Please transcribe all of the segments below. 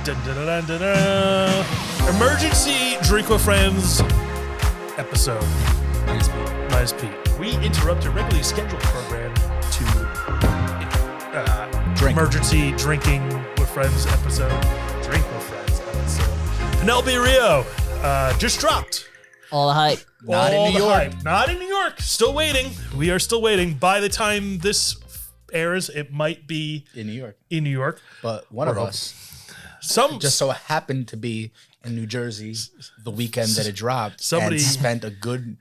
Dun, dun, dun, dun, dun. Emergency Drink with Friends episode. Minus Pete. We interrupt a regularly scheduled program to emergency drinking with friends episode. Drink with friends episode. Penelope Rio just dropped. All the hype. Not in New York. Not in New York. Still waiting. We are still waiting. By the time this airs, it might be in New York. In New York. But one of us just so happened to be in New Jersey the weekend that it dropped. Somebody spent a good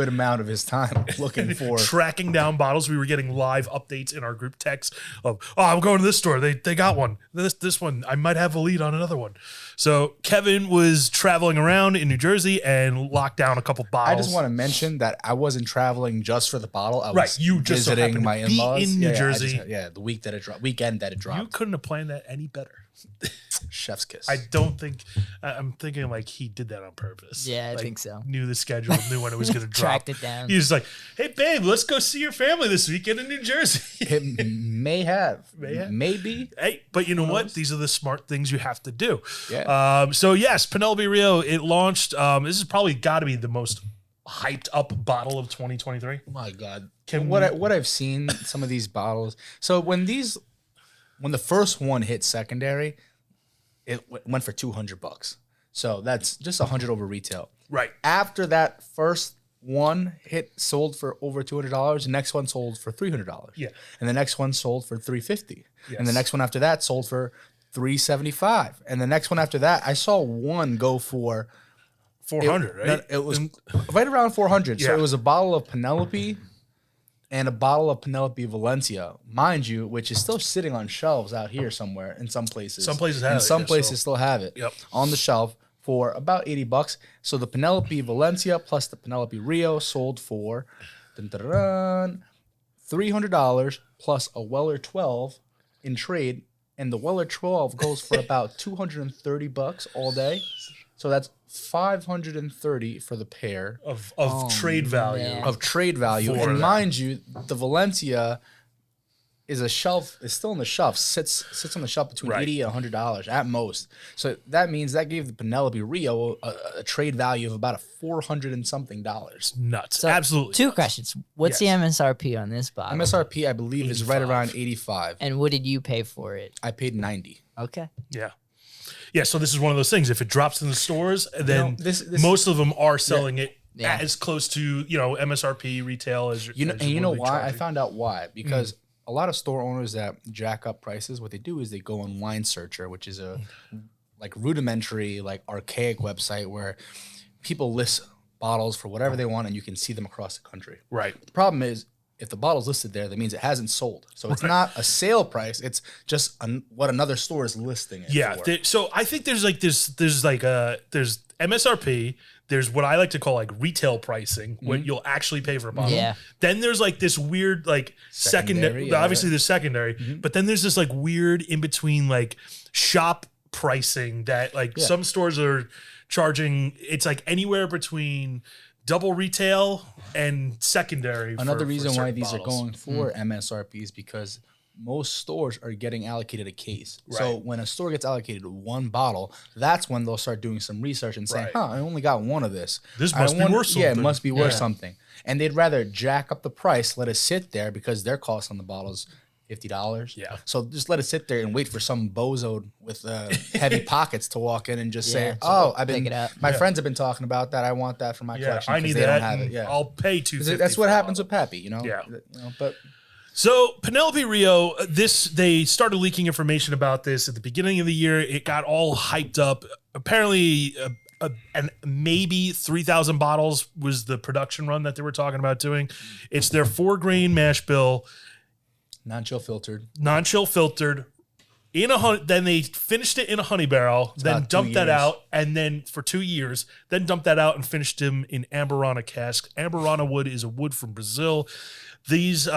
amount of his time looking for tracking down bottles. We were getting live updates in our group text of, I'm going to this store. They got one. This one. I might have a lead on another one. So Kevin was traveling around in New Jersey and locked down a couple bottles. I just want to mention that I wasn't traveling just for the bottle. I was you just visiting my in-laws in New Jersey. The weekend that it dropped. You couldn't have planned that any better. Chef's kiss. I don't think. I'm thinking like he did that on purpose. Yeah, I think so. Knew the schedule, knew when it was going to drop. Tracked it down. He was like, "Hey, babe, let's go see your family this weekend in New Jersey." It may have, maybe. Hey, but you know what? These are the smart things you have to do. Yeah. So yes, Penelope Rio. It launched. This is probably got to be the most hyped up bottle of 2023. Oh my God! What I've seen some of these bottles. So when the first one hit secondary, it went for $200. So that's just $100 over retail. Right. After that first one sold for over $200, the next one sold for $300. Yeah. And the next one sold for $350. Yes. And the next one after that sold for $375. And the next one after that, I saw one go for $400, right? It was right around $400. Yeah. So it was a bottle of Penelope and a bottle of Penelope Valencia, mind you, which is still sitting on shelves out here somewhere in some places. Some places have it. And some places still have it on the shelf for about $80. So the Penelope Valencia plus the Penelope Rio sold for $300 plus a Weller 12 in trade. And the Weller 12 goes for about $230 all day. So that's $530 for the pair of trade value. Man. Of trade value. And mind you, the Valencia is still on the shelf, sits on the shelf between $80 and $100 at most. So that means that gave the Penelope Rio a trade value of about $400 and something. Nuts. So, absolutely. Two questions. What's the MSRP on this bottle? MSRP, I believe, is right around $85. And what did you pay for it? I paid $90. Okay. Yeah. Yeah, so this is one of those things. If it drops in the stores, then most of them are selling it as close to MSRP retail as you know why? Charging. I found out why because a lot of store owners that jack up prices, what they do is they go on Wine Searcher, which is a rudimentary, archaic website where people list bottles for whatever they want and you can see them across the country. Right. The problem is, if the bottle's listed there, that means it hasn't sold. So it's not a sale price. It's just what another store is listing it for. So I think there's MSRP. There's what I like to call retail pricing, what you'll actually pay for a bottle. Yeah. Then there's this weird secondary. Obviously there's secondary, but then there's this weird in between shop pricing that some stores are charging. It's anywhere between double retail and secondary. Another reason why these bottles are going for MSRP is because most stores are getting allocated a case. Right. So when a store gets allocated one bottle, that's when they'll start doing some research and saying, I only got one of this. This must be worth something. Yeah, it must be worth something. And they'd rather jack up the price, let it sit there because their cost on the bottle is $50. Yeah. So just let it sit there and wait for some bozo with heavy pockets to walk in and just say, my friends have been talking about that. I want that for my collection. I need they that. Don't have it. Yeah. I'll pay $250. That's what happens with Pappy, Yeah. But so Penelope Rio, they started leaking information about this at the beginning of the year. It got all hyped up. Apparently, and maybe 3,000 bottles was the production run that they were talking about doing. It's their 4-grain mash bill. Non-chill filtered. Then they finished it in a honey barrel, then dumped that out, and then for 2 years, then dumped that out and finished them in Amburana casks. Amburana wood is a wood from Brazil. These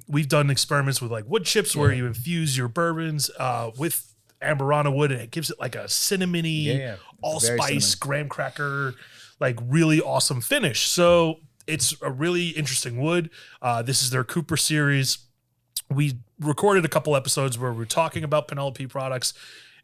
we've done experiments with wood chips where you infuse your bourbons with Amburana wood, and it gives it a cinnamony, allspice, graham cracker, really awesome finish. So it's a really interesting wood. This is their Cooper series. We recorded a couple episodes where we were talking about Penelope products.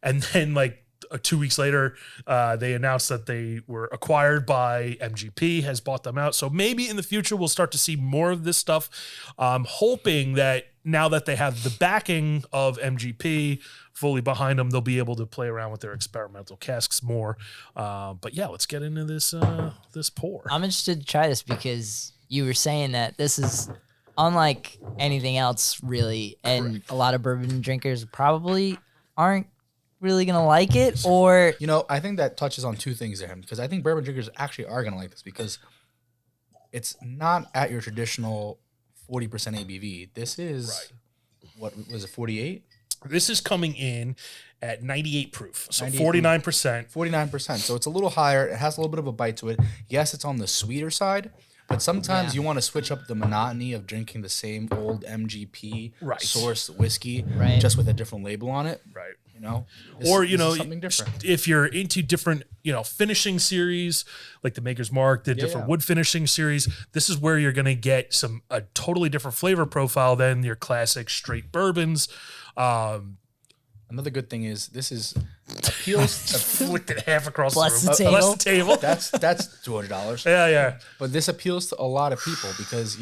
And then like 2 weeks later, they announced that they were acquired by MGP, has bought them out. So maybe in the future we'll start to see more of this stuff. I'm hoping that now that they have the backing of MGP fully behind them, they'll be able to play around with their experimental casks more. But yeah, let's get into this this pour. I'm interested to try this because you were saying that this is unlike anything else, really, and a lot of bourbon drinkers probably aren't really gonna like it. Or I think that touches on two things there, because I think bourbon drinkers actually are gonna like this because it's not at your traditional 40% ABV. This is what was it, 48? This is coming in at 98 proof, so 98 49%. 49%. So it's a little higher. It has a little bit of a bite to it. Yes, it's on the sweeter side, but sometimes you want to switch up the monotony of drinking the same old MGP source whiskey just with a different label on it. Right. Or something different. If you're into different, finishing series like the Maker's Mark, the different wood finishing series, this is where you're going to get a totally different flavor profile than your classic straight bourbons. Another good thing is this is appeals. Flicked it half across Plus the room. the table. Plus the table. That's $200. Yeah. But this appeals to a lot of people because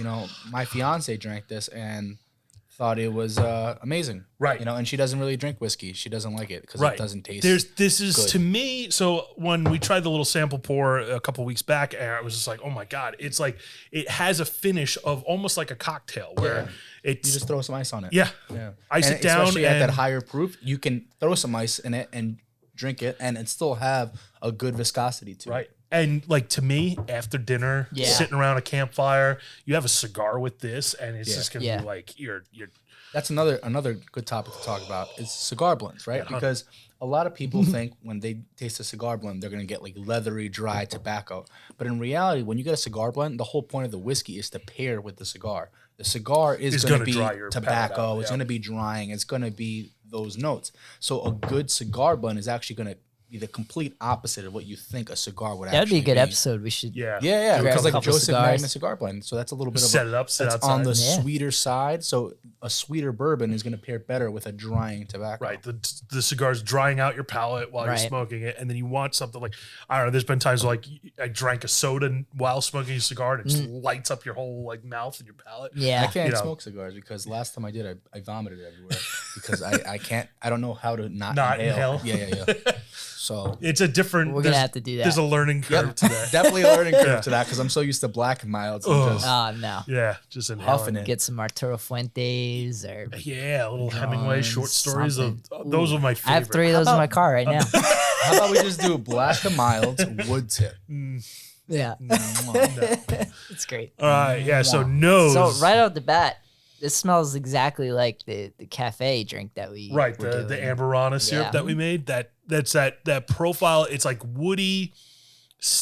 my fiance drank this and thought it was amazing, right? And she doesn't really drink whiskey. She doesn't like it because it doesn't taste. This is good. To me. So when we tried the little sample pour a couple weeks back, and I was just like, oh my god, it's like it has a finish of almost like a cocktail where you just throw some ice on it. Yeah. Ice it down, especially at that higher proof, you can throw some ice in it and drink it, and it still have a good viscosity to it. And like to me, after dinner, sitting around a campfire, you have a cigar with this, and it's just gonna be like you're. That's another good topic to talk about is cigar blends, right? Because a lot of people think when they taste a cigar blend, they're gonna get like leathery, dry tobacco. But in reality, when you get a cigar blend, the whole point of the whiskey is to pair with the cigar. The cigar is going to be tobacco. It's going to be drying. It's going to be those notes. So a good cigar blend is actually going to be the complete opposite of what you think a cigar would actually be. That'd be a good episode. We should. Yeah. Because like Joseph Magnus cigar blend. So that's a little bit of set it up. Set that's outside. on the sweeter side. So a sweeter bourbon is going to pair better with a drying tobacco. Right. The cigar's drying out your palate while you're smoking it, and then you want something like I don't know. There's been times like I drank a soda while smoking a cigar, and it just lights up your whole like mouth and your palate. Yeah. I can't smoke cigars because last time I did, I vomited everywhere because I can't. I don't know how to not inhale. Yeah. So it's a different. We're gonna have to do that. There's a learning curve to that. Definitely a learning curve to that because I'm so used to black and milds. And no. Yeah, just inhaling it. Get some Arturo Fuentes or a little Hemingway short stories of those are my favorite. I have 3 of those in my car right now. How about we just do black and milds wood tip? Yeah, No. it's great. All right, yeah. So nose. So right out the bat, this smells exactly like the cafe drink that we the Amberana syrup that we made. That's that profile. It's like woody.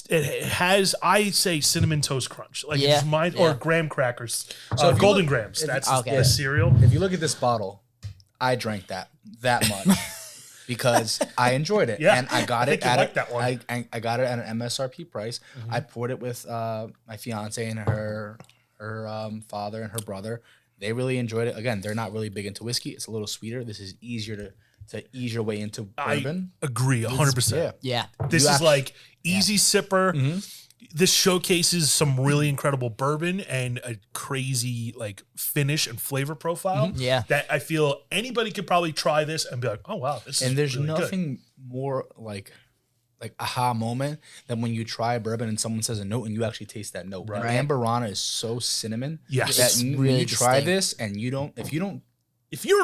It has, I say, cinnamon toast crunch, like it's mine, or graham crackers, golden grams. That's the cereal. If you look at this bottle, I drank that much because I enjoyed it, and I got it at I got it at an MSRP price. I poured it with my fiance and her father and her brother. They really enjoyed it. Again, they're not really big into whiskey. It's a little sweeter. This is easier to ease your way into bourbon. I agree 100%. Yeah. This is like easy sipper. This showcases some really incredible bourbon and a crazy like finish and flavor profile. Yeah. That I feel anybody could probably try this and be like, oh wow, this is and there's really nothing more like aha moment than when you try a bourbon and someone says a note and you actually taste that note. Right. Amberana is so cinnamon that when you try this and if you don't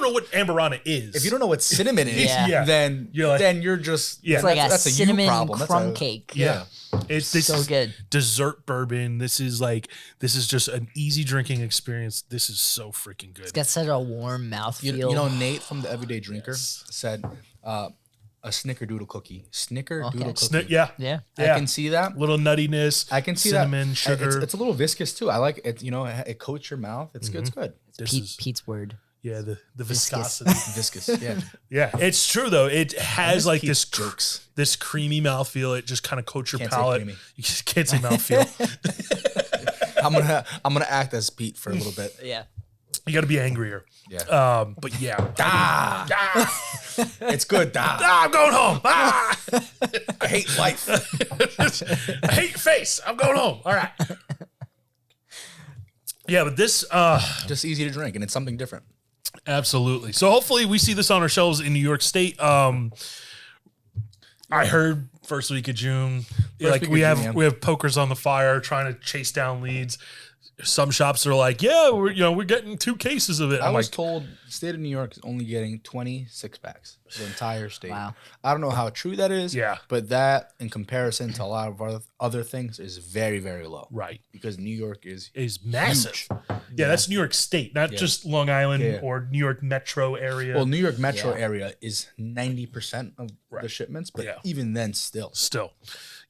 know what Amberana is, if you don't know what cinnamon is, then you're just it's like that's a cinnamon problem. crumb cake. It's so good. Dessert bourbon. This is just an easy drinking experience. This is so freaking good. It's got such a warm mouthfeel. You know, Nate from the Everyday Drinker said a snickerdoodle cookie. Snickerdoodle cookie. Yeah. I can see that. Little nuttiness. I can see cinnamon, that. Sugar. It's a little viscous too. I like it. You know, it coats your mouth. It's good. It's good. Pete's word. Yeah, the viscosity. Viscous, yeah. It's true though. It has like this jokes. This creamy mouthfeel. It just kind of coats your palate. You just can't say mouthfeel. I'm gonna act as Pete for a little bit. Yeah. You got to be angrier. Yeah. But yeah. Ah. It's good. I'm going home. Ah. I hate life. I hate your face. I'm going home. All right. Yeah, but this just easy to drink, and it's something different. Absolutely. So hopefully we see this on our shelves in New York State. I heard first week of June. We have pokers on the fire trying to chase down leads. Some shops are like, yeah, we're getting 2 cases of it. I was told the state of New York is only getting 20 6-packs for the entire state. Wow. I don't know how true that is. Yeah. But that, in comparison to a lot of other things, is very, very low. Right. Because New York is massive. huge. Yeah, that's New York State, not just Long Island or New York metro area. Well, New York metro area is 90% of the shipments, but even then still.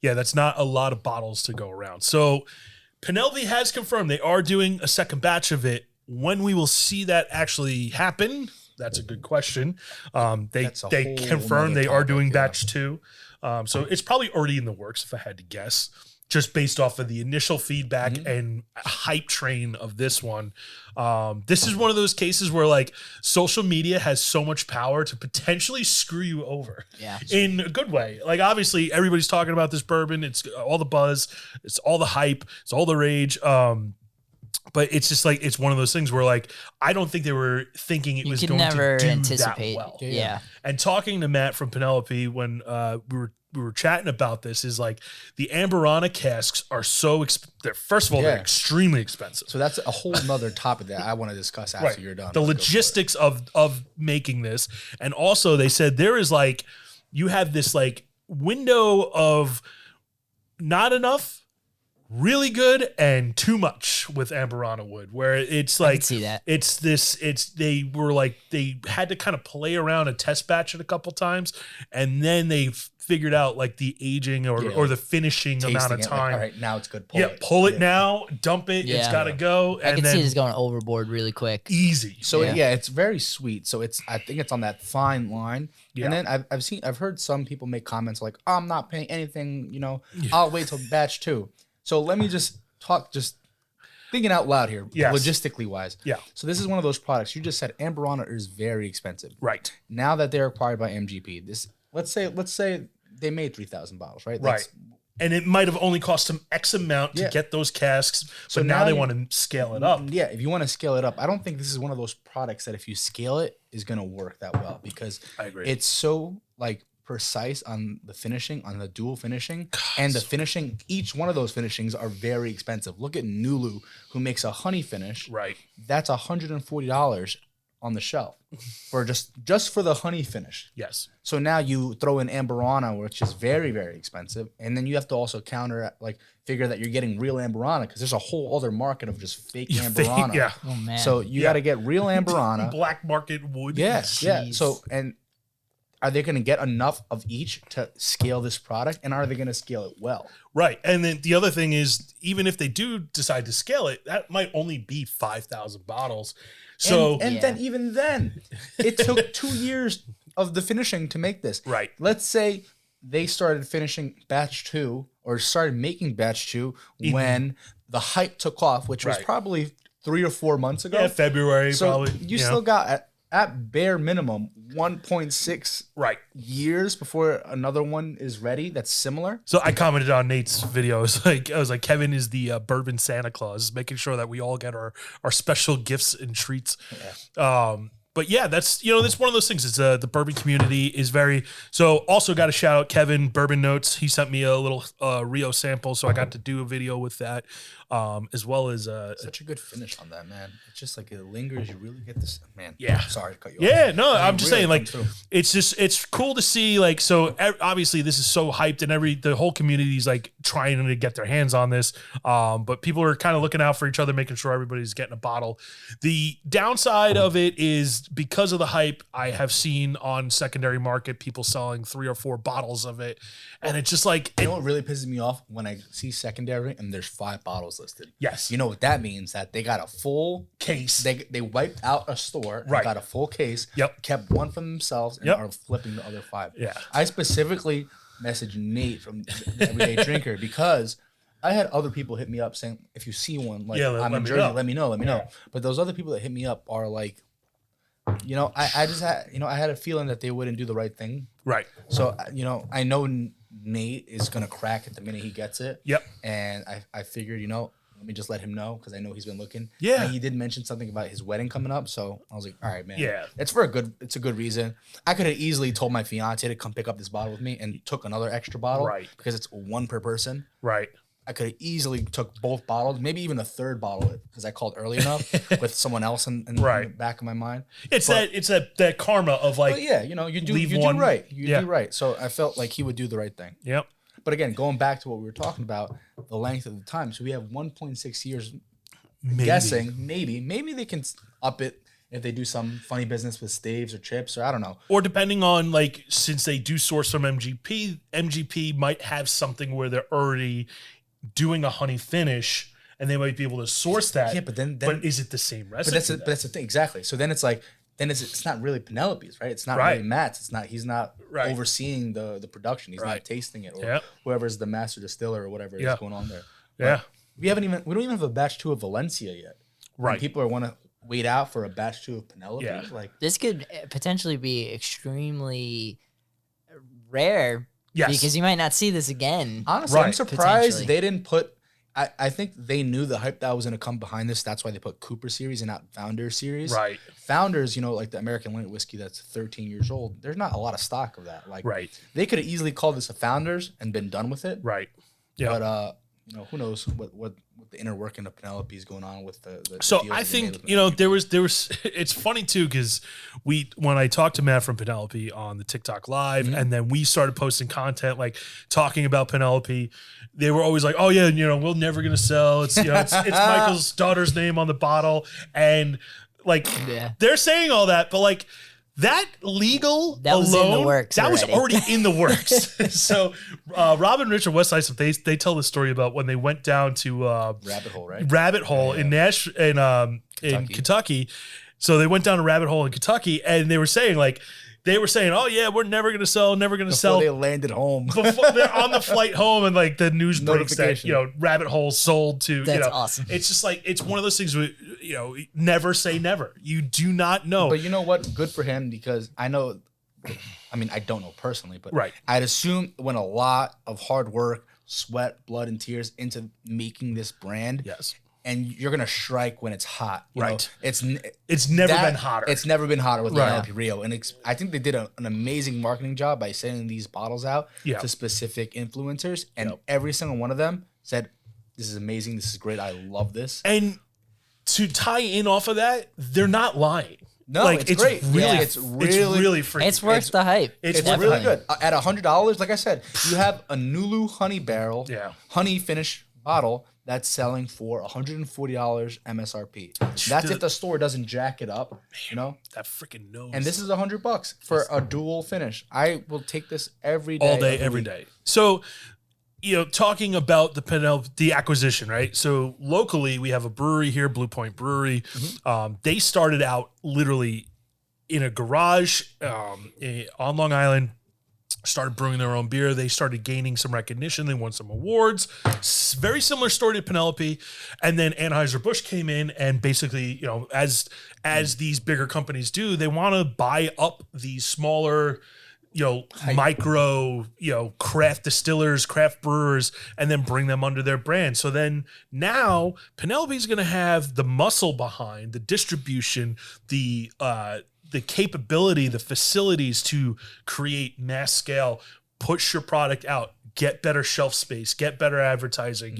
Yeah, that's not a lot of bottles to go around. So Penelope has confirmed they are doing a second batch of it. When we will see that actually happen, that's a good question. They confirmed they are doing batch 2. So it's probably already in the works if I had to guess, just based off of the initial feedback and hype train of this one. This is one of those cases where like social media has so much power to potentially screw you over in a good way. Like obviously everybody's talking about this bourbon. It's all the buzz, it's all the hype, it's all the rage. But it's just like, it's one of those things where like, I don't think they were thinking it was going to do anticipate that well. Yeah. And talking to Matt from Penelope when we were chatting about this is like the Amberana casks are so first of all, they're extremely expensive. So that's a whole nother topic that I want to discuss after you're done. The logistics of making this. And also they said there is like, you have this like window of not enough, really good, and too much with Amberana wood, where it's like, I can see that. They had to kind of play around and test batch it a couple times, and then they figured out like the aging or the finishing amount of time. Like, all right, now it's good. Pull it now, dump it. It's got to go. I can see it's going overboard really quick. Easy. So it's very sweet. So I think it's on that fine line. Yeah. And then I've heard some people make comments like, oh, I'm not paying anything. I'll wait till batch 2. So let me just thinking out loud here, logistically wise. Yeah. So this is one of those products. You just said Amberana is very expensive. Right. Now that they're acquired by MGP, let's say they made 3,000 bottles, right? Right. And it might have only cost them X amount to get those casks, but now they want to scale it up. Yeah, if you want to scale it up, I don't think this is one of those products that if you scale it is going to work that well, because I agree. It's so like precise on the finishing, on the dual finishing, and the finishing. Each one of those finishings are very expensive. Look at Nulu, who makes a honey finish. Right. That's $140 on the shelf for just for the honey finish. Yes. So now you throw in Amberana, which is very, very expensive, and then you have to also figure that you're getting real Amberana, because there's a whole other market of just fake Amberana. Yeah. Oh man. So you got to get real Amberana. Black market wood. Yes. Yeah. So are they going to get enough of each to scale this product, and are they going to scale it well? Right. And then the other thing is, even if they do decide to scale it, that might only be 5,000 bottles. So even then, it took 2 years of the finishing to make this. Right. Let's say they started finishing batch 2 or started making batch 2 when the hype took off, which was probably 3 or 4 months ago. Yeah, February probably. You still got at bare minimum 1.6 years before another one is ready that's similar. So I commented on Nate's video. I was like, Kevin is the bourbon Santa Claus, making sure that we all get our special gifts and treats. Yeah. But yeah, that's that's one of those things. It's the bourbon community is very so. Also, got to shout out Kevin Bourbon Notes. He sent me a little Rio sample, so I got to do a video with that, as well as such a good finish on that, man. It's just like it lingers. You really get this, man. Yeah, sorry to cut you off. Yeah, no, I'm just saying, like, it's cool to see, like, so obviously this is so hyped, and the whole community is like trying to get their hands on this, but people are kind of looking out for each other, making sure everybody's getting a bottle. The downside of it is, because of the hype, I have seen on secondary market people selling 3 or 4 bottles of it, and it's just like, you know what really pisses me off? When I see secondary and there's 5 bottles listed. Yes. You know what that means? That they got a full case. They wiped out a store, and got a full case, kept one for themselves, and are flipping the other 5. Yeah. I specifically messaged Nate from the Everyday Drinker because I had other people hit me up saying, if you see one, like I'm in me Jersey, know. let me know. But those other people that hit me up are like, I just had, I had a feeling that they wouldn't do the right thing. Right. So, I know Nate is going to crack it the minute he gets it. Yep. And I figured, let me just let him know because I know he's been looking. Yeah. And he did mention something about his wedding coming up. So I was like, all right, man. Yeah. It's a good reason. I could have easily told my fiance to come pick up this bottle with me and took another extra bottle. Right. Because it's one per person. Right. I could have easily took both bottles, maybe even a third bottle because I called early enough with someone else in the back of my mind. It's that karma of like, you do right. You do right. So I felt like he would do the right thing. Yep. But again, going back to what we were talking about, the length of the time. So we have 1.6 years. Guessing maybe they can up it if they do some funny business with staves or chips or I don't know. Or depending on like, since they do source from MGP might have something where they're already doing a honey finish and they might be able to source that. Yeah, but then is it the same recipe? But that's the thing, exactly. So then it's like it's not really Penelope's, right? It's not really Matt's. He's not overseeing the production. He's not tasting it, or whoever's the master distiller or whatever is going on there. Yeah. We don't even have a batch 2 of Valencia yet. Right. And people want to wait out for a batch 2 of Penelope. Yeah. Like this could potentially be extremely rare. Yes. Because you might not see this again. Honestly, I'm surprised they didn't put. I think they knew the hype that was going to come behind this. That's why they put Cooper Series and not Founders Series. Right. Founders, like the American Light whiskey that's 13 years old. There's not a lot of stock of that. Like, they could have easily called this a Founders and been done with it. Right. Yeah. But who knows what the inner working of Penelope is going on with the so I think there was it's funny too because when I talked to Matt from Penelope on the TikTok live and then we started posting content like talking about Penelope, they were always like, oh yeah, we're never gonna sell, it's it's Michael's daughter's name on the bottle, and like they're saying all that, but like that legal that was alone, in the works that already. was already in the works. So Rob and Richard Westside, they tell the story about when they went down to Rabbit Hole, right? Rabbit Hole in Kentucky. So they went down to Rabbit Hole in Kentucky, and they were saying, oh yeah, we're never gonna sell, Before they landed home. Before they're on the flight home, and like the news breaks that Rabbit Hole sold to. That's awesome. It's just like it's one of those things where never say never. You do not know. But you know what? Good for him because I know. I mean, I don't know personally, but I'd assume it went a lot of hard work, sweat, blood, and tears into making this brand. Yes. And you're gonna strike when it's hot, you know? It's never been hotter. It's never been hotter with Penelope Rio, and I think they did an amazing marketing job by sending these bottles out to specific influencers, and every single one of them said, "This is amazing. This is great. I love this." And to tie in off of that, they're not lying. No, like, it's great. Really, it's really freaking. It's worth the hype. It's really good. At $100, like I said, you have a Nulu honey barrel, honey finish bottle. That's selling for $140 MSRP. That's if the store doesn't jack it up, That freaking nose. And this is $100 for a dual finish. I will take this every day. All day, every day. So, talking about the acquisition, right? So locally, we have a brewery here, Blue Point Brewery. They started out literally in a garage on Long Island. Started brewing their own beer. They started gaining some recognition. They won some awards. Very similar story to Penelope. And then Anheuser-Busch came in and basically, as these bigger companies do, they want to buy up these smaller, micro, craft distillers, craft brewers, and then bring them under their brand. So then now Penelope's going to have the muscle behind the distribution, the capability, the facilities to create mass scale, push your product out, get better shelf space, get better advertising.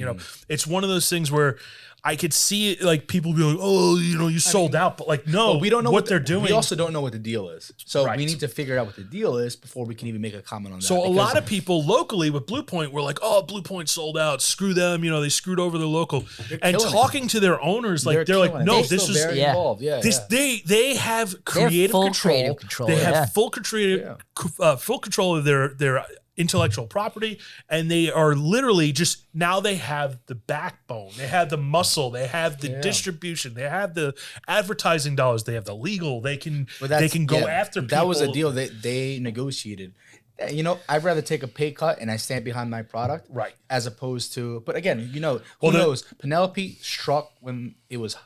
It's one of those things where I could see it, like people be like, oh, you sold out, but like, no, we don't know what they're doing. We also don't know what the deal is. So we need to figure out what the deal is before we can even make a comment on that. So a lot of people locally with Blue Point were like, oh, Blue Point sold out. Screw them. They screwed over the local. And talking to their owners, like they're like, no, this is very involved. They have creative control. They have full control of their intellectual property, and they are literally just now they have the backbone, they have the muscle, they have the distribution, they have the advertising dollars, they have the legal, they can go after people. That was a deal that they negotiated. You know, I'd rather take a pay cut and I stand behind my product, Right. as opposed to. But again, you know, Well, who knows? Penelope struck when it was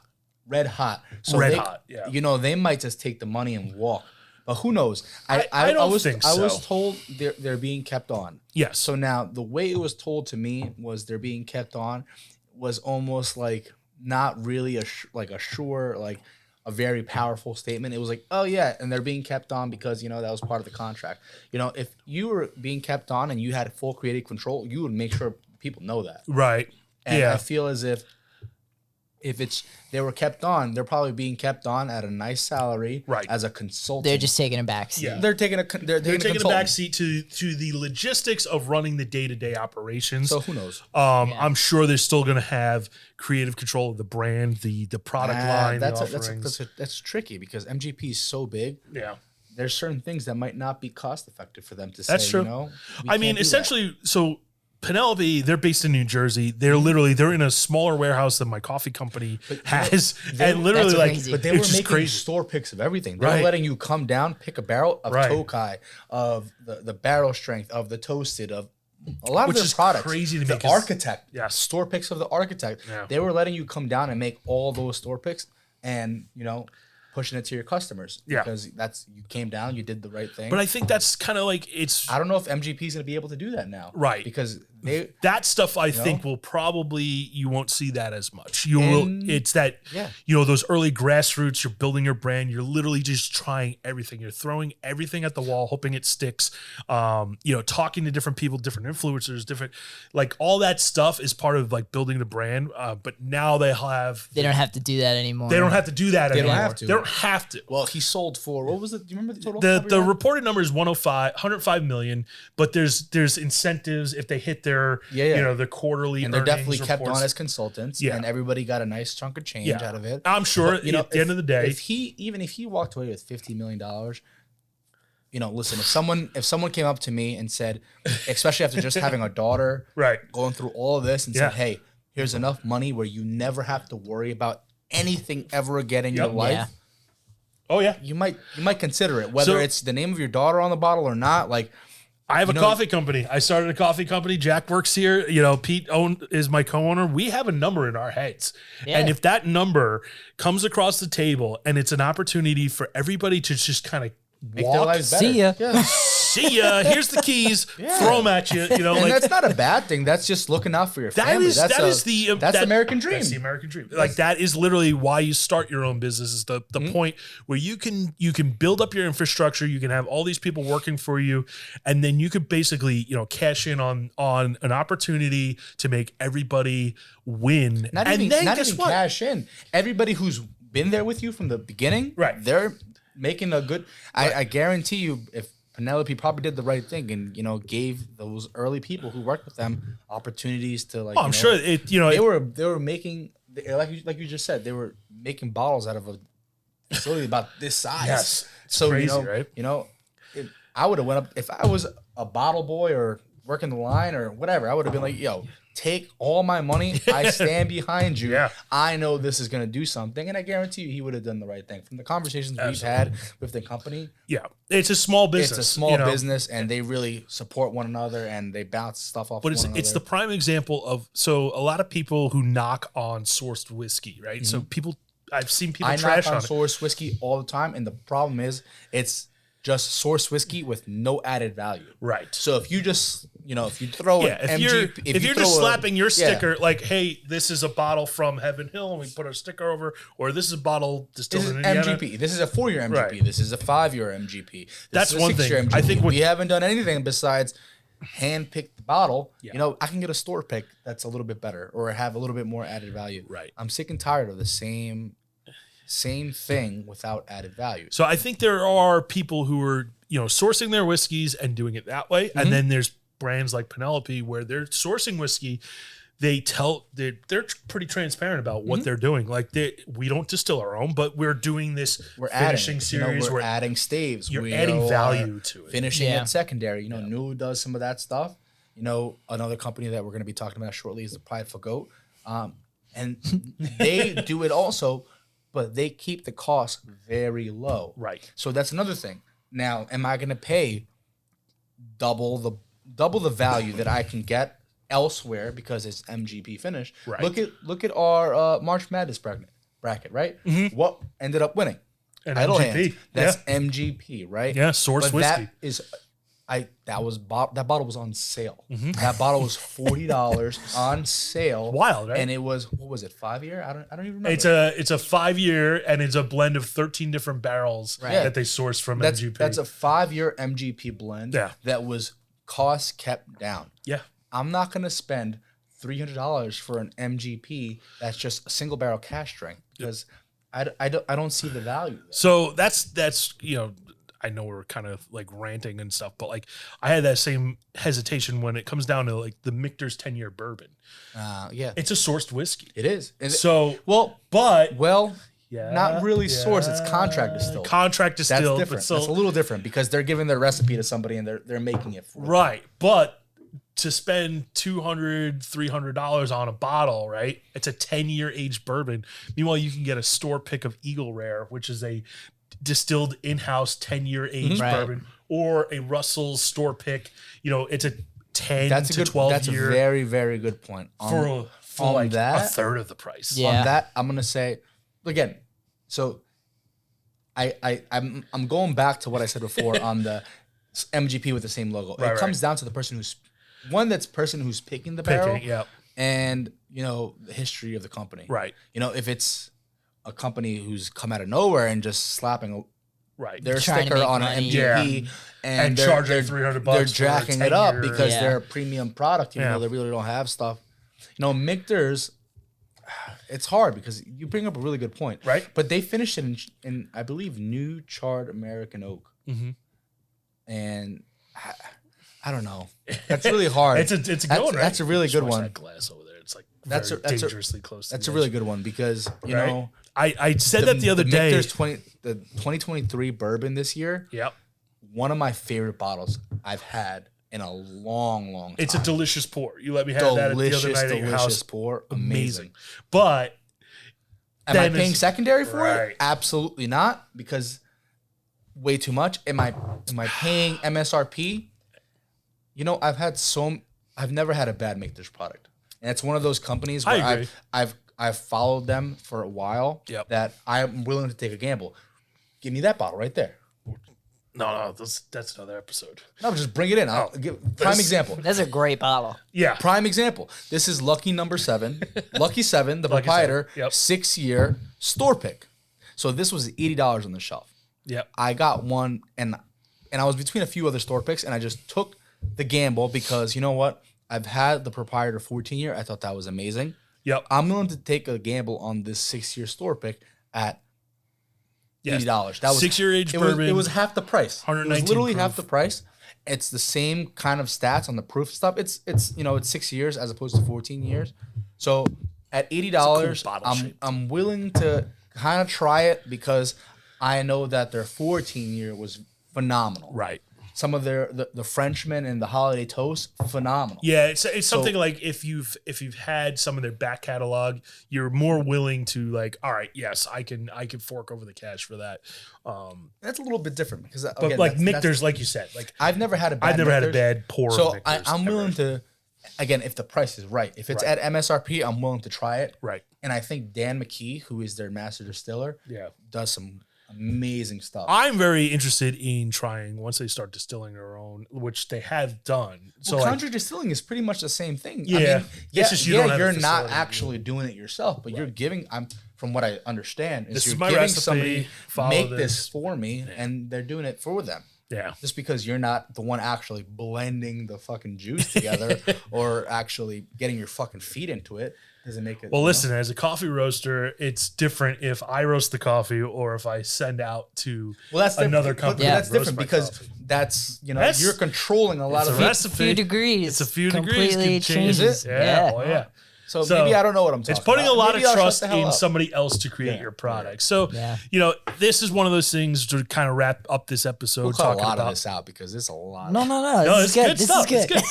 red hot. So Red they, hot, yeah. You know, they might just take the money and walk. But who knows? I don't think so. I was told they're being kept on. Yes. So now the way it was told to me was they're being kept on was almost like not really a very powerful statement. It was like, oh yeah, and they're being kept on because, you know, that was part of the contract. You know, if you were being kept on and you had full creative control, you would make sure people know that. Right. And yeah. I feel as if they were kept on, they're probably being kept on at a nice salary, right, as a consultant. They're just taking a back seat. Yeah. They're taking a back seat to the logistics of running the day-to-day operations. So who knows? I'm sure they're still going to have creative control of the brand, the product line, that's tricky because MGP is so big. Yeah. There's certain things that might not be cost effective for them to say. That's true. You know, I mean, essentially, so Penelope, they're based in New Jersey. They're in a smaller warehouse than my coffee company has, and literally that's like, crazy. But they were making store picks of everything. They were letting you come down, pick a barrel of Tokai, of the barrel strength, of the toasted, of a lot of their products. Crazy to the me. Architect, Yes. store picks of the Architect. Yeah. They were letting you come down and make all those store picks, and you know, pushing it to your customers. Yeah. Because you came down, you did the right thing. But I think that's kind of like I don't know if MGP is going to be able to do that now. Right. Because that stuff I think will probably, you won't see that as much. It's that, you know, those early grassroots, you're building your brand, you're literally just trying everything. You're throwing everything at the wall, hoping it sticks. You know, talking to different people, different influencers, different, like all that stuff is part of like building the brand. But now they don't have to do that anymore. They don't have to do that anymore. Don't have to. They don't have to. Well, he sold for, what was it? Do you remember the total? The reported number is 105 million, but there's incentives if they hit their you know, the quarterly, and they're definitely reports. kept on as consultants, and everybody got a nice chunk of change out of it. I'm sure. But, you know, at the end of the day, if he walked away with $50 million, you know, listen, if someone came up to me and said, especially after just having a daughter, going through all of this, and said, hey, here's enough money where you never have to worry about anything ever again in your life. Yeah. Oh yeah, you might consider it, whether it's the name of your daughter on the bottle or not. Like, I have a coffee company. I started a coffee company. Jack works here. You know, Pete is my co-owner. We have a number in our heads. Yeah. And if that number comes across the table and it's an opportunity for everybody to just kind of make their lives better. See ya. Yeah. See ya. Here's the keys. Throw them at you. You know, and that's not a bad thing. That's just looking out for your family. That's the American dream. That's the American dream. Like that is literally why you start your own business. Is the point where you can build up your infrastructure. You can have all these people working for you, and then you could basically, you know, cash in on an opportunity to make everybody win. Not even cash in. Everybody who's been there with you from the beginning, they're making a good. I guarantee you, if Penelope probably did the right thing and, you know, gave those early people who worked with them opportunities to, like, sure they were making, like you just said, they were making bottles out of a facility about this size. Yes. So, crazy, you know, right? You know, I would have went up if I was a bottle boy or working the line or whatever. I would have been like, yo, take all my money. I stand behind you. Yeah. I know this is going to do something. And I guarantee you he would have done the right thing. From the conversations we've had with the company. Yeah. It's a small business. It's a small business, and they really support one another, and they bounce stuff off one another. But it's the prime example of, so a lot of people who knock on sourced whiskey, right? Mm-hmm. So I've seen people trash on sourced whiskey all the time. And the problem is it's just sourced whiskey with no added value. Right. So if you just, you know, if you throw if you're just slapping your sticker, like, hey, this is a bottle from Heaven Hill, and we put our sticker over, or this is a bottle distilled in Indiana. MGP. This is a 4-year MGP. Right. This is a 5-year MGP. That's one thing. MGP. I think we haven't done anything besides hand pick the bottle. Yeah. You know, I can get a store pick that's a little bit better or have a little bit more added value. Right. I'm sick and tired of the same thing without added value. So I think there are people who are, you know, sourcing their whiskeys and doing it that way. Mm-hmm. And then there's brands like Penelope where they're sourcing whiskey. They're pretty transparent about what they're doing. Like, we don't distill our own, but we're doing this finishing series. We're adding staves. You're adding value to it. Finishing at secondary. You know, Nulu does some of that stuff. You know, another company that we're going to be talking about shortly is the Prideful Goat. And they do it also, but they keep the cost very low. Right. So that's another thing. Now, am I going to pay double the value that I can get elsewhere because it's MGP finish. Right. Look at our March Madness bracket, right? Mm-hmm. What ended up winning? And Idle MGP. Hands. That's MGP, right? Yeah, source whiskey. That bottle was on sale. Mm-hmm. That bottle was $40 on sale. Wild, right? And it was, what was it, 5 year? I don't even remember. It's a 5 year, and it's a blend of 13 different barrels that they source from MGP. That's a 5-year MGP blend Yeah. that was cost kept down. Yeah. I'm not gonna spend $300 for an MGP that's just a single barrel cash strength because I don't see the value there. So that's I know we're kind of like ranting and stuff, but like I had that same hesitation when it comes down to like the Michter's 10-year bourbon. Yeah, It's a sourced whiskey. it is. So not really yeah. sourced. It's contract distilled. Contract That's distilled. different. But still, That's a little different because they're giving their recipe to somebody and they're making it for them. right. But to spend $200, $300 on a bottle, right? It's a 10-year aged bourbon. Meanwhile, you can get a store pick of Eagle Rare, which is a distilled in-house 10-year aged Right. bourbon, or a Russell's store pick. It's a 10 That's to 12 That's year a very, very good point. for on like that- a third of the price. Yeah. On that, I'm gonna say again. So, I'm going back to what I said before on the MGP with the same logo. Right, it comes down to the person who's picking the barrel, Picking, yeah. and the history of the company. Right. If it's a company who's come out of nowhere and just slapping Right. their Trying to sticker make on money. an MGP And they're- charging they're- $300 They're for a jacking it up 10-year. because Yeah. they're a premium product, even Yeah. though they really don't have stuff. Michter's, it's hard because you bring up a really good point. Right. But they finished it in I believe, new charred American oak. Mm-hmm. And I don't know. That's really hard. It's a good one, right? That's a really Just good watch one. That glass over there. It's like That's very a- that's a- dangerously close. That's to a the really edge. good one because, Right. I said that the other day. Michter's 2023 bourbon this year, Yep. one of my favorite bottles I've had in a long, long time. It's a delicious pour. You let me have that the other delicious, night at your house. delicious pour. Amazing. But Am I then paying it's- secondary for Right. it? Absolutely not, because way too much. Am I paying MSRP? I've never had a bad Michter's product, and it's one of those companies I where agree. I've followed them for a while. Yep. That I'm willing to take a gamble. Give me that bottle right there. no, that's another episode. No, just bring it in. I'll give prime example. That's a great bottle. Yeah. Prime example. This is Lucky number 7. Lucky 7, the Lucky proprietor, 7, yep. 6-year store pick. So this was $80 on the shelf. Yep. I got one, and I was between a few other store picks, and I just took the gamble because you know what? I've had the proprietor 14-year. I thought that was amazing. Yep. I'm willing to take a gamble on this 6-year store pick at Yes. $80. That was 6-year aged it bourbon. Was, it was half the price. It was 119 literally proof. half the price. It's the same kind of stats on the proof stuff. It's 6 years as opposed to 14 years. So at $80, bottle shape. I'm willing to kind of try it because I know that their 14-year was phenomenal. Right. Some of the Frenchman and the Holiday Toast, phenomenal. Yeah, it's something like if you've had some of their back catalog, you're more willing to like, all right, yes, I can fork over the cash for that. That's a little bit different because But again, like that's- Michter's, like you said, like I've never had a bad I've never had a Michter's. bad pour. So of Michter's I'm ever. willing to, again, if the price is right. If it's Right. at MSRP, I'm willing to try it. Right. And I think Dan McKee, who is their master distiller, Yeah. does some amazing stuff. I'm very interested in trying once they start distilling their own, which they have done. So like, contract distilling is pretty much the same thing. Yeah. It's just you don't have a you're not facility. actually doing it yourself, but you're giving. From what I understand, This you're is my giving recipe, somebody follow make this. this for me, and they're doing it for them. yeah. Just because you're not the one actually blending the fucking juice together or actually getting your fucking feet into it doesn't make it. Well, you know? listen, as a coffee roaster, it's different if I roast the coffee or if I send out to Well, that's another different. company. But to that's roast different my because coffee. that's That's- you're controlling a lot it's of a it. recipe. Few degrees. It's a few degrees. Completely can change changes. it. Yeah. Oh, yeah. So, So, maybe I don't know what I'm talking It's about. putting a lot Maybe of I'll shut trust the hell in up. somebody else to create your product. So, Yeah. this is one of those things to kind of wrap up this episode We'll cut a talking lot about of this out because it's a lot. No. No, This it's is good. good This stuff. is good.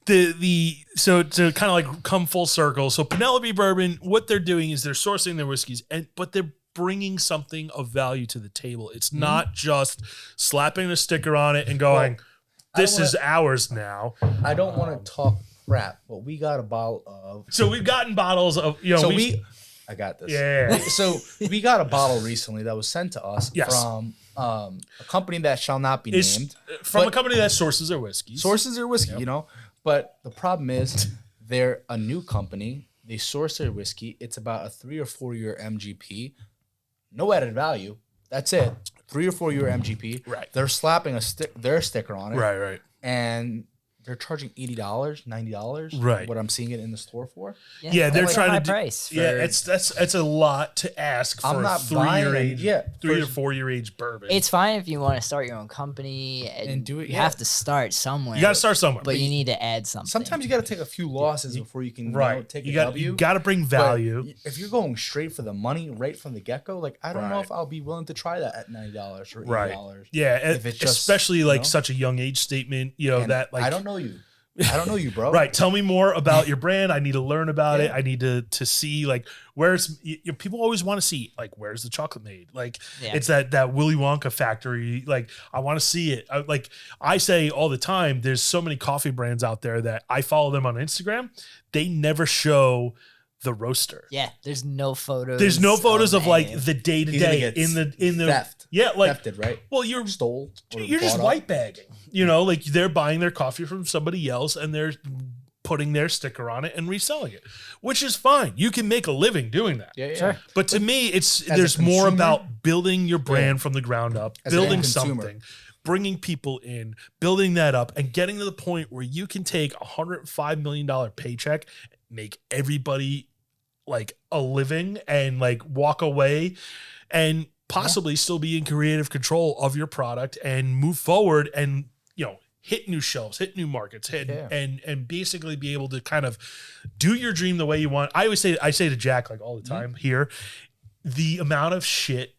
It's good. So to kind of like come full circle. So Penelope Bourbon, what they're doing is they're sourcing their whiskeys, but they're bringing something of value to the table. It's not just slapping a sticker on it and going, this is ours now. I don't want to talk crap, but we got a bottle of. So we've gotten bottles of, I got this. Yeah. So we got a bottle recently that was sent to us from a company that shall not be named. From a company that sources their whiskeys. Sources their whiskey, you know. But the problem is they're a new company. They source their whiskey. It's about a 3 or 4 year MGP. No added value. That's it. 3 or 4 year MGP. Right. They're slapping their sticker on it. Right. And they're charging $80, $90. Right. What I'm seeing it in the store for. Yeah, they're like trying high to. price Yeah, it's a lot to ask for I'm not a 3-year buying age. it. 3 or 4 year age bourbon. It's fine if you want to start your own company and do it, You have to start somewhere. You got to start somewhere. but you need to add something. Sometimes you got to take a few losses before you can take a you got W. you got to bring But value. if you're going straight for the money right from the get go, like I don't know if I'll be willing to try that at $90 or $80. Right. Yeah, If it's just, especially like such a young age statement. And that like I don't know you. I don't know you, bro. Right. Tell me more about your brand. I need to learn about it. I need to see like where's people always want to see like where's the chocolate made. Like it's that Willy Wonka factory. Like I want to see it. I say all the time, there's so many coffee brands out there that I follow them on Instagram. They never show the roaster. Yeah, there's no photos. There's no photos of like anything. the day to day in the theft. Yeah, like Thefted, right? Well, you're just bought white bagging. You know, like they're buying their coffee from somebody else and they're putting their sticker on it and reselling it, which is fine. You can make a living doing that. Yeah. Sure. But to me, there's more about building your brand from the ground up, As a building consumer. something, bringing people in, building that up, and getting to the point where you can take a $105 million paycheck, make everybody like a living and like walk away and possibly still be in creative control of your product and move forward and, hit new shelves, hit new markets, and basically be able to kind of do your dream the way you want. I say to Jack like all the time here, the amount of shit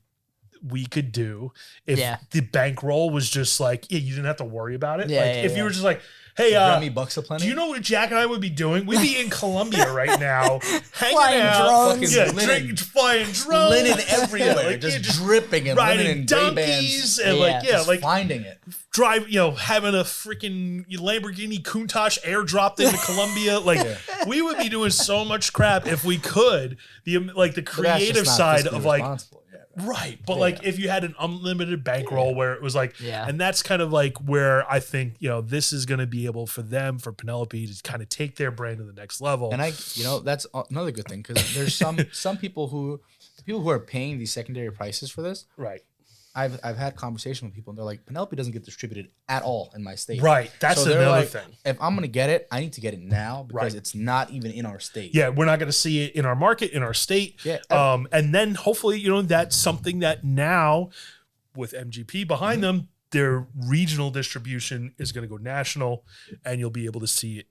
we could do if the bankroll was just like, you didn't have to worry about it. If you were just like, hey, Grammy Bucks aplenty. do you know what Jack and I would be doing? We'd be in Colombia right now, hanging Flying out, drones. flying drones, linen everywhere, just dripping and riding linen and donkeys, and just finding it. Drive, having a freaking Lamborghini Countach airdropped into Colombia. We would be doing so much crap if we could. The creative side of like. Right. But if you had an unlimited bankroll where it was like, and that's kind of like where I think, this is going to be able for Penelope to kind of take their brand to the next level. And that's another good thing because there's some people who are paying these secondary prices for this. Right. I've had conversation with people and they're like, Penelope doesn't get distributed at all in my state. Right. That's another thing. If I'm going to get it, I need to get it now because it's not even in our state. Yeah. We're not going to see it in our market, in our state. Yeah. And then hopefully, that's something that now with MGP behind them, their regional distribution is going to go national and you'll be able to see it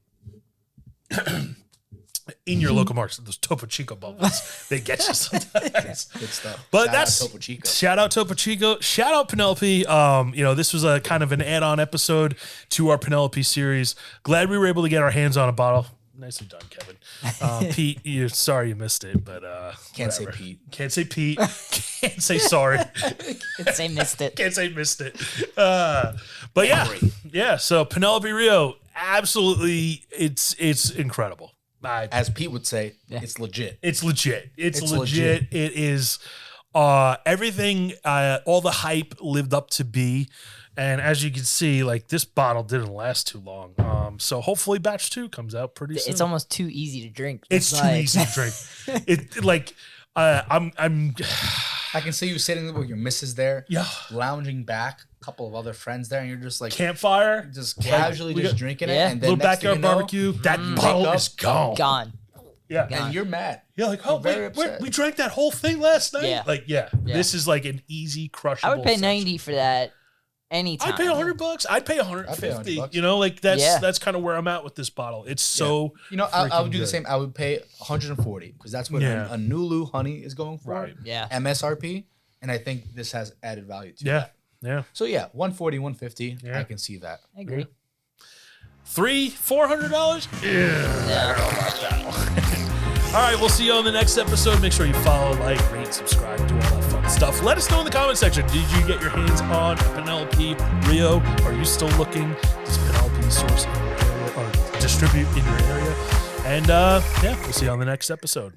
in your local markets. Those Topo Chico bubbles, they get you sometimes. Good stuff. But Shout out Topo Chico. Shout out Penelope. This was a kind of an add-on episode to our Penelope series. Glad we were able to get our hands on a bottle. Nicely done, Kevin. Pete, sorry you missed it, but Can't say whatever. Pete. Can't say Pete. Can't say sorry. Can't say missed it. Can't say missed it. But yeah. So Penelope Rio, absolutely, it's incredible. As Pete would say, it's legit. It's legit. It's legit. It is everything, all the hype lived up to be. And as you can see, this bottle didn't last too long. So hopefully batch 2 comes out pretty soon. It's almost too easy to drink. It's too easy to drink. I can see you sitting with your missus there, Yeah. lounging back, a couple of other friends there, and you're just like campfire, just casually just drinking it, and then little next thing backyard you know, barbecue. That bottle is gone. Gone. Yeah. and you're mad. You're like, You're very upset. we drank that whole thing last night. Yeah. This is like an easy crushable. I would pay session. $90 for that anytime. I'd pay $100. I'd pay $150. $100. That's kind of where I'm at with this bottle. It's so I would do the good. same. I would pay $140 because that's what a Nulu honey is going for. Right. Yeah. MSRP, and I think this has added value to Yeah. it. Yeah. So yeah, 140, 150. Yeah. I can see that. I agree. $400? Yeah. All right, we'll see you on the next episode. Make sure you follow, like, rate, subscribe, do all that fun stuff. Let us know in the comment section. Did you get your hands on Penelope Rio? Are you still looking? Does source in your area or distribute in your area. And yeah, we'll see you on the next episode.